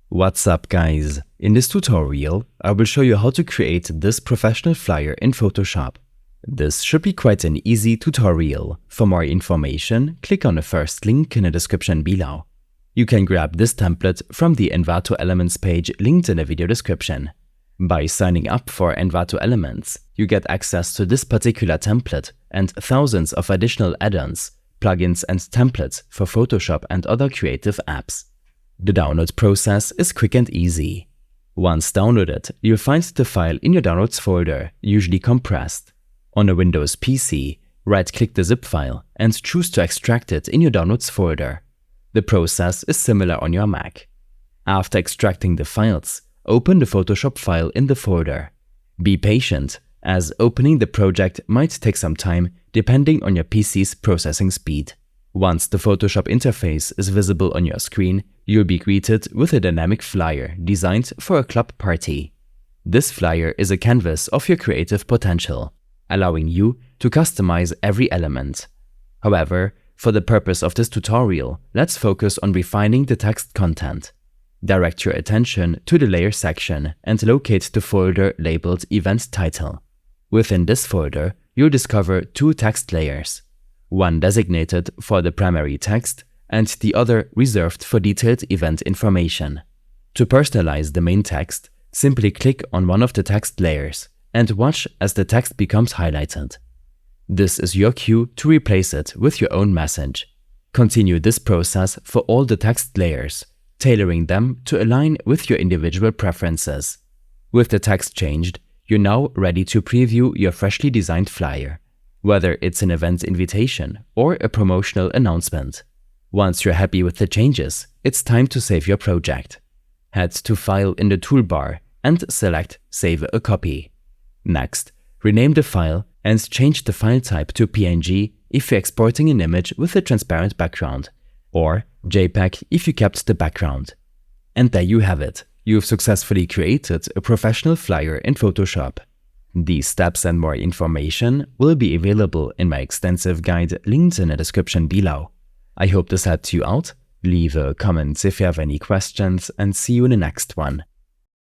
What's up guys? In this tutorial, I will show you how to create this professional flyer in Photoshop. This should be quite an easy tutorial. For more information, click on the first link in the description below. You can grab this template from the Envato Elements page linked in the video description. By signing up for Envato Elements, you get access to this particular template and thousands of additional add-ons, plugins and templates for Photoshop and other creative apps. The download process is quick and easy. Once downloaded, you'll find the file in your Downloads folder, usually compressed. On a Windows PC, right-click the zip file and choose to extract it in your Downloads folder. The process is similar on your Mac. After extracting the files, open the Photoshop file in the folder. Be patient, as opening the project might take some time depending on your PC's processing speed. Once the Photoshop interface is visible on your screen, you'll be greeted with a dynamic flyer designed for a club party. This flyer is a canvas of your creative potential, allowing you to customize every element. However, for the purpose of this tutorial, let's focus on refining the text content. Direct your attention to the Layer section and locate the folder labeled Event Title. Within this folder, you'll discover two text layers, one designated for the primary text and the other reserved for detailed event information. To personalize the main text, simply click on one of the text layers and watch as the text becomes highlighted. This is your cue to replace it with your own message. Continue this process for all the text layers, tailoring them to align with your individual preferences. With the text changed, you're now ready to preview your freshly designed flyer, whether it's an event invitation or a promotional announcement. Once you're happy with the changes, it's time to save your project. Head to File in the toolbar and select Save a Copy. Next, rename the file and change the file type to PNG if you're exporting an image with a transparent background, or JPEG if you kept the background. And there you have it. You've successfully created a professional flyer in Photoshop. These steps and more information will be available in my extensive guide linked in the description below. I hope this helped you out. Leave a comment if you have any questions and see you in the next one.